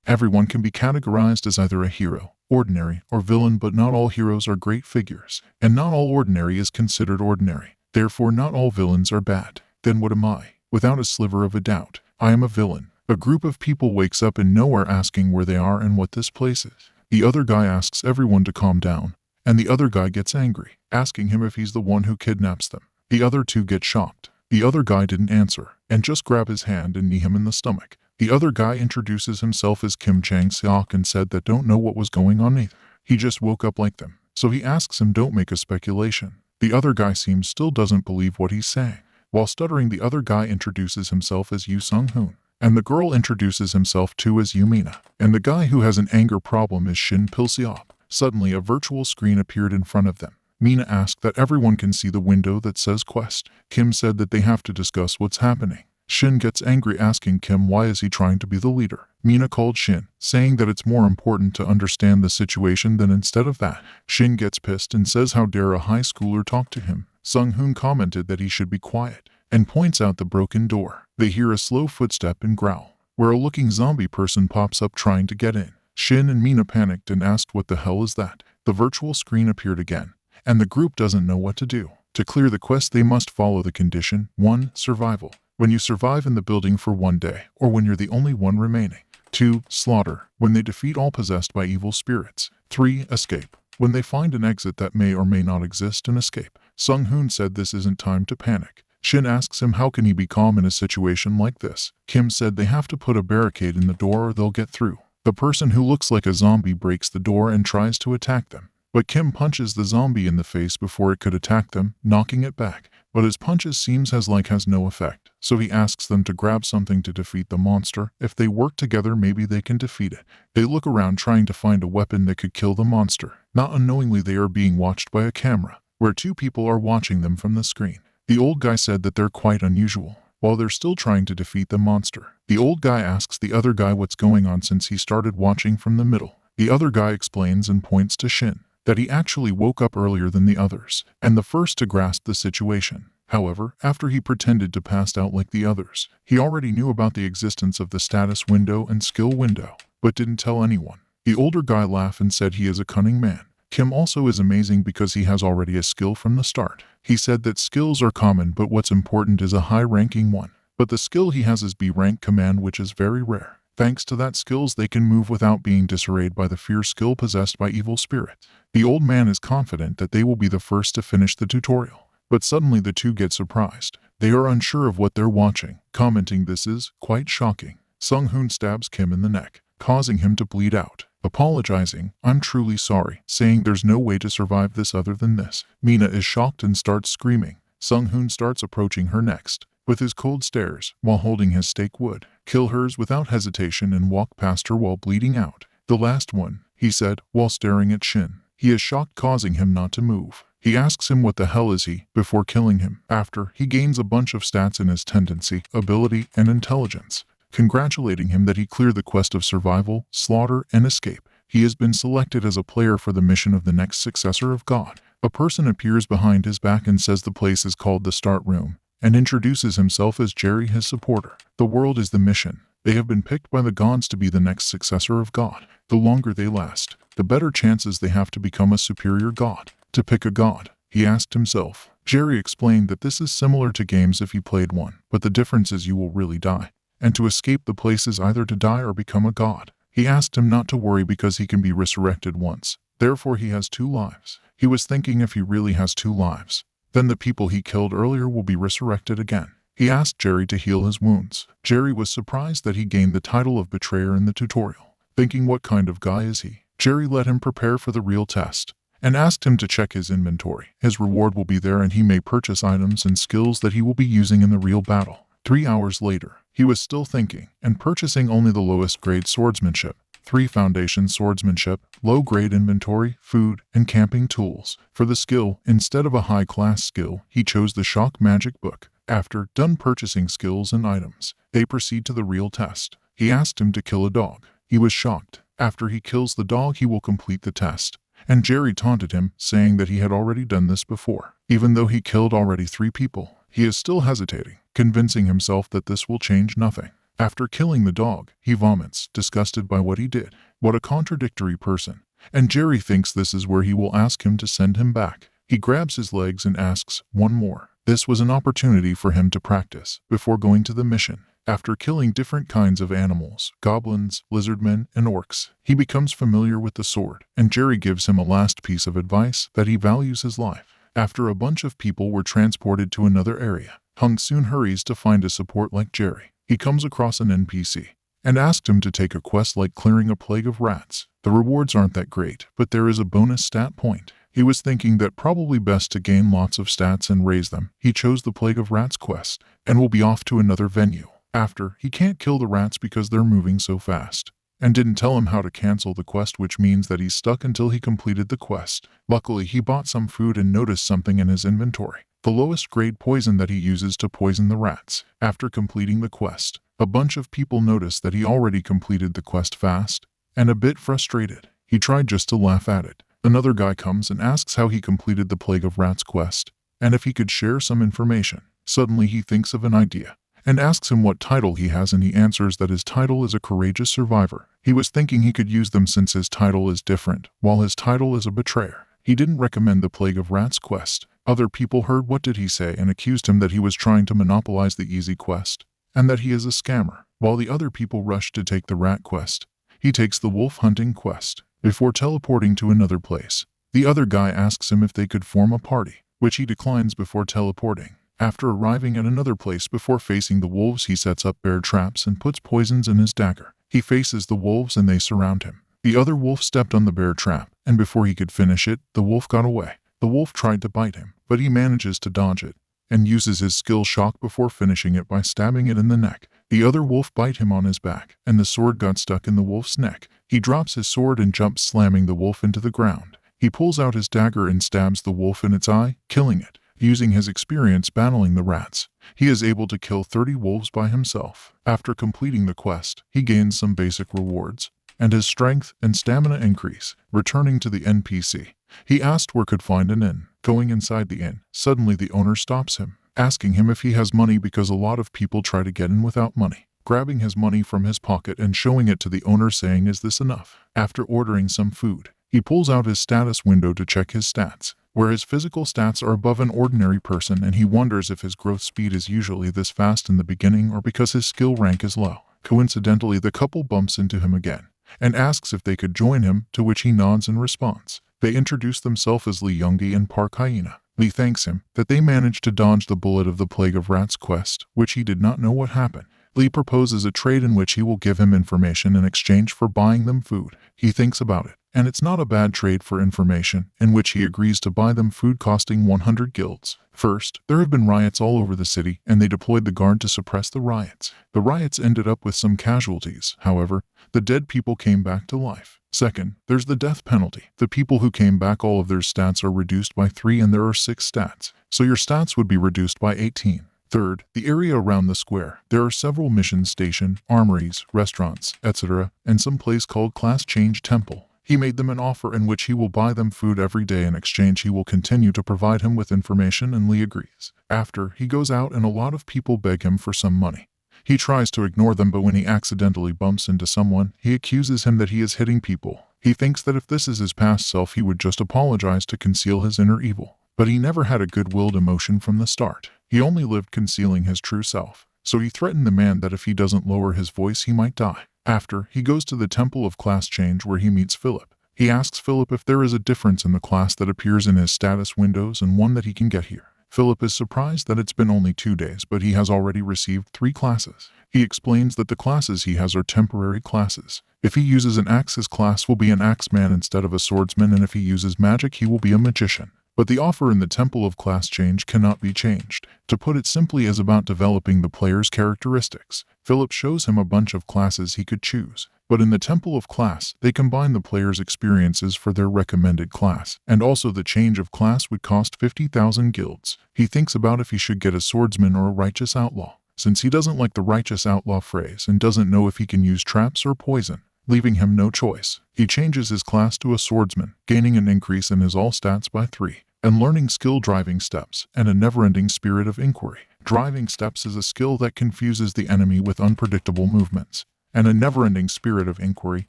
Everyone can be categorized as either a hero, ordinary, or villain, but not all heroes are great figures, and not all ordinary is considered ordinary. Therefore, not all villains are bad. Then what am I? Without a sliver of a doubt, I am a villain. A group of people wakes up in nowhere asking where they are and what this place is. The other guy asks everyone to calm down, and the other guy gets angry, asking him if he's the one who kidnaps them. The other two get shocked. The other guy didn't answer, and just grab his hand and knee him in the stomach. The other guy introduces himself as Kim Chang-seok and said that don't know what was going on either. He just woke up like them. So he asks him don't make a speculation. The other guy seems still doesn't believe what he's saying. While stuttering, the other guy introduces himself as Sung-hoon, and the girl introduces himself too as Mina, and the guy who has an anger problem is Shin Pil-seop. Suddenly a virtual screen appeared in front of them. Mina asked that everyone can see the window that says Quest. Kim said that they have to discuss what's happening. Shin gets angry asking Kim why is he trying to be the leader. Mina called Shin, saying that it's more important to understand the situation than instead of that. Shin gets pissed and says how dare a high schooler talk to him. Sung-hoon commented that he should be quiet, and points out the broken door. They hear a slow footstep and growl, where a looking zombie person pops up trying to get in. Shin and Mina panicked and asked what the hell is that. The virtual screen appeared again, and the group doesn't know what to do. To clear the quest they must follow the condition 1. Survival. When you survive in the building for 1 day, or when you're the only one remaining. 2. Slaughter. When they defeat all possessed by evil spirits. 3. Escape. When they find an exit that may or may not exist and escape. Sung-hoon said this isn't time to panic. Shin asks him how can he be calm in a situation like this. Kim said they have to put a barricade in the door or they'll get through. The person who looks like a zombie breaks the door and tries to attack them. But Kim punches the zombie in the face before it could attack them, knocking it back. But his punches seems has no effect. So he asks them to grab something to defeat the monster. If they work together maybe they can defeat it. They look around trying to find a weapon that could kill the monster. Not unknowingly they are being watched by a camera, where 2 people are watching them from the screen. The old guy said that they're quite unusual, while they're still trying to defeat the monster. The old guy asks the other guy what's going on since he started watching from the middle. The other guy explains and points to Shin, that he actually woke up earlier than the others, and the first to grasp the situation. However, after he pretended to pass out like the others, he already knew about the existence of the status window and skill window, but didn't tell anyone. The older guy laughed and said he is a cunning man. Kim also is amazing because he has already a skill from the start. He said that skills are common but what's important is a high-ranking one. But the skill he has is B-rank command, which is very rare. Thanks to that skills they can move without being disarrayed by the fear skill possessed by evil spirits. The old man is confident that they will be the first to finish the tutorial. But suddenly the 2 get surprised. They are unsure of what they're watching, commenting this is quite shocking. Sung-hoon stabs Kim in the neck, causing him to bleed out. Apologizing, I'm truly sorry, saying there's no way to survive this other than this. Mina is shocked and starts screaming. Sung-hoon starts approaching her next, with his cold stares, while holding his stake wood. Kill hers without hesitation and walk past her while bleeding out. The last one, he said, while staring at Shin. He is shocked, causing him not to move. He asks him what the hell is he, before killing him. After, he gains a bunch of stats in his tendency, ability, and intelligence, congratulating him that he cleared the quest of survival, slaughter, and escape. He has been selected as a player for the mission of the next Successor of God. A person appears behind his back and says the place is called the Start Room, and introduces himself as Jerry, his supporter. The world is the mission. They have been picked by the gods to be the next Successor of God. The longer they last, the better chances they have to become a superior god. To pick a god, he asked himself. Jerry explained that this is similar to games if you played one, but the difference is you will really die. And to escape the place is either to die or become a god. He asked him not to worry because he can be resurrected once. Therefore he has 2 lives. He was thinking if he really has 2 lives, then the people he killed earlier will be resurrected again. He asked Jerry to heal his wounds. Jerry was surprised that he gained the title of betrayer in the tutorial. Thinking what kind of guy is he? Jerry let him prepare for the real test, and asked him to check his inventory. His reward will be there and he may purchase items and skills that he will be using in the real battle. 3 hours later, he was still thinking, and purchasing only the lowest grade swordsmanship, 3 foundation swordsmanship, low grade inventory, food, and camping tools. For the skill, instead of a high class skill, he chose the shock magic book. After done purchasing skills and items, they proceed to the real test. He asked him to kill a dog. He was shocked. After he kills the dog he will complete the test. And Jerry taunted him, saying that he had already done this before. Even though he killed already 3 people, he is still hesitating, convincing himself that this will change nothing. After killing the dog, he vomits, disgusted by what he did. What a contradictory person. And Jerry thinks this is where he will ask him to send him back. He grabs his legs and asks, "One more." This was an opportunity for him to practice before going to the mission. After killing different kinds of animals, goblins, lizardmen, and orcs, he becomes familiar with the sword, and Jerry gives him a last piece of advice that he values his life. After a bunch of people were transported to another area, Hung soon hurries to find a support like Jerry. He comes across an NPC and asked him to take a quest like clearing a plague of rats. The rewards aren't that great, but there is a bonus stat point. He was thinking that probably best to gain lots of stats and raise them. He chose the Plague of Rats quest and will be off to another venue. After, he can't kill the rats because they're moving so fast, and didn't tell him how to cancel the quest, which means that he's stuck until he completed the quest. Luckily, he bought some food and noticed something in his inventory. The lowest grade poison that he uses to poison the rats. After completing the quest, a bunch of people notice that he already completed the quest fast, and a bit frustrated, he tried just to laugh at it. Another guy comes and asks how he completed the Plague of Rats quest, and if he could share some information. Suddenly he thinks of an idea, and asks him what title he has, and he answers that his title is a courageous survivor. He was thinking he could use them since his title is different, while his title is a betrayer. He didn't recommend the Plague of Rats quest. Other people heard what did he say and accused him that he was trying to monopolize the easy quest, and that he is a scammer. While the other people rush to take the rat quest, he takes the wolf hunting quest. Before teleporting to another place, the other guy asks him if they could form a party, which he declines before teleporting. After arriving at another place before facing the wolves, he sets up bear traps and puts poisons in his dagger. He faces the wolves and they surround him. The other wolf stepped on the bear trap, and before he could finish it, the wolf got away. The wolf tried to bite him, but he manages to dodge it, and uses his skill shock before finishing it by stabbing it in the neck. The other wolf bite him on his back, and the sword got stuck in the wolf's neck. He drops his sword and jumps, slamming the wolf into the ground. He pulls out his dagger and stabs the wolf in its eye, killing it. Using his experience battling the rats, he is able to kill 30 wolves by himself. After completing the quest, he gains some basic rewards, and his strength and stamina increase. Returning to the NPC, he asked where could find an inn. Going inside the inn, suddenly the owner stops him, asking him if he has money because a lot of people try to get in without money. Grabbing his money from his pocket and showing it to the owner, saying, "Is this enough?" After ordering some food, he pulls out his status window to check his stats, where his physical stats are above an ordinary person, and he wonders if his growth speed is usually this fast in the beginning or because his skill rank is low. Coincidentally, the couple bumps into him again and asks if they could join him, to which he nods in response. They introduce themselves as Lee Youngi and Park Hyena. Lee thanks him that they managed to dodge the bullet of the Plague of Rats quest, which he did not know what happened. Lee proposes a trade in which he will give him information in exchange for buying them food. He thinks about it, and it's not a bad trade for information, in which he agrees to buy them food costing 100 guilds. First, there have been riots all over the city, and they deployed the guard to suppress the riots. The riots ended up with some casualties. However, the dead people came back to life. Second, there's the death penalty. The people who came back, all of their stats are reduced by 3, and there are 6 stats, so your stats would be reduced by 18. Third, the area around the square. There are several mission station, armories, restaurants, etc., and some place called Class Change Temple. He made them an offer in which he will buy them food every day. In exchange, he will continue to provide him with information, and Lee agrees. After, he goes out and a lot of people beg him for some money. He tries to ignore them, but when he accidentally bumps into someone, he accuses him that he is hitting people. He thinks that if this is his past self, he would just apologize to conceal his inner evil. But he never had a good-willed emotion from the start. He only lived concealing his true self. So he threatened the man that if he doesn't lower his voice, he might die. After, he goes to the Temple of Class Change, where he meets Philip. He asks Philip if there is a difference in the class that appears in his status windows and one that he can get here. Philip is surprised that it's been only 2 days, but he has already received 3 classes. He explains that the classes he has are temporary classes. If he uses an axe, his class will be an axeman instead of a swordsman, and if he uses magic, he will be a magician. But the offer in the Temple of Class Change cannot be changed. To put it simply, is about developing the player's characteristics. Philip shows him a bunch of classes he could choose. But in the Temple of Class, they combine the player's experiences for their recommended class, and also the change of class would cost 50,000 guilds. He thinks about if he should get a swordsman or a righteous outlaw, since he doesn't like the righteous outlaw phrase and doesn't know if he can use traps or poison, leaving him no choice. He changes his class to a swordsman, gaining an increase in his all stats by 3, and learning skill driving steps and a never-ending spirit of inquiry. Driving steps is a skill that confuses the enemy with unpredictable movements and a never-ending spirit of inquiry,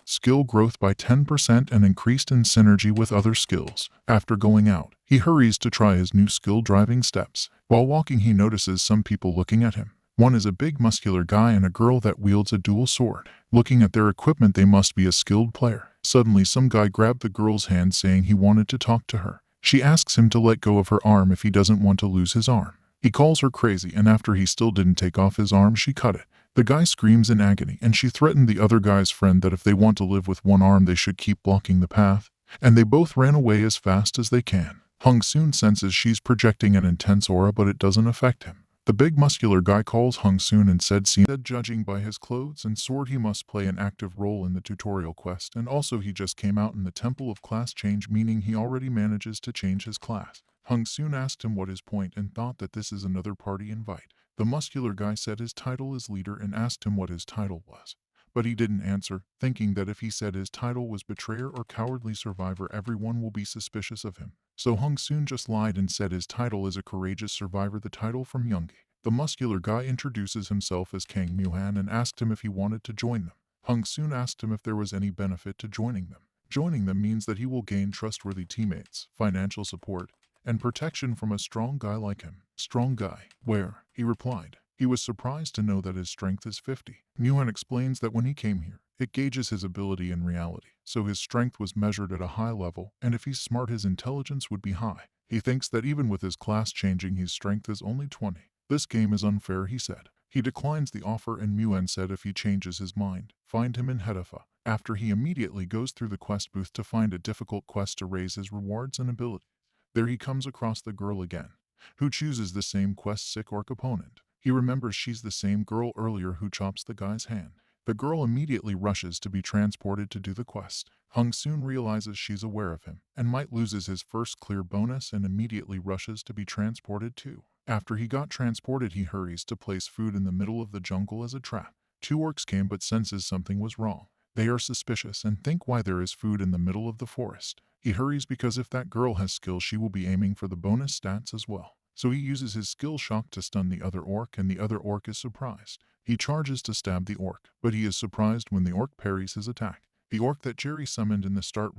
skill growth by 10% and increased in synergy with other skills. After going out, he hurries to try his new skill driving steps. While walking, he notices some people looking at him. One is a big muscular guy and a girl that wields a dual sword. Looking at their equipment, they must be a skilled player. Suddenly, some guy grabbed the girl's hand saying he wanted to talk to her. She asks him to let go of her arm if he doesn't want to lose his arm. He calls her crazy, and after he still didn't take off his arm, she cut it. The guy screams in agony, and she threatened the other guy's friend that if they want to live with one arm, they should keep blocking the path. And they both ran away as fast as they can. Hung-soon senses she's projecting an intense aura, but it doesn't affect him. The big muscular guy calls Hung-soon and said judging by his clothes and sword he must play an active role in the tutorial quest, and also he just came out in the Temple of Class Change, meaning he already manages to change his class. Hung-soon asked him what his point and thought that this is another party invite. The muscular guy said his title is leader and asked him what his title was. But he didn't answer, thinking that if he said his title was betrayer or cowardly survivor, everyone will be suspicious of him. So Hung-soon just lied and said his title is a courageous survivor, the title from Yoongi. The muscular guy introduces himself as Kang Moo-han and asked him if he wanted to join them. Hung-soon asked him if there was any benefit to joining them. Joining them means that he will gain trustworthy teammates, financial support, and protection from a strong guy like him. Strong guy? Where? He replied. He was surprised to know that his strength is 50. Moo-han explains that when he came here, it gauges his ability in reality, so his strength was measured at a high level, and if he's smart his intelligence would be high. He thinks that even with his class changing his strength is only 20. This game is unfair, he said. He declines the offer and Moo-han said if he changes his mind, find him in Hedafa. After he immediately goes through the quest booth to find a difficult quest to raise his rewards and ability. There he comes across the girl again, who chooses the same quest sick orc opponent. He remembers she's the same girl earlier who chops the guy's hand. The girl immediately rushes to be transported to do the quest. Hung-soon realizes she's aware of him and might loses his first clear bonus and immediately rushes to be transported too. After he got transported, he hurries to place food in the middle of the jungle as a trap. 2 orcs came but senses something was wrong. They are suspicious and think why there is food in the middle of the forest. He hurries because if that girl has skill she will be aiming for the bonus stats as well. So he uses his skill shock to stun the other orc and the other orc is surprised. He charges to stab the orc, but he is surprised when the orc parries his attack. The orc that Jerry summoned in the start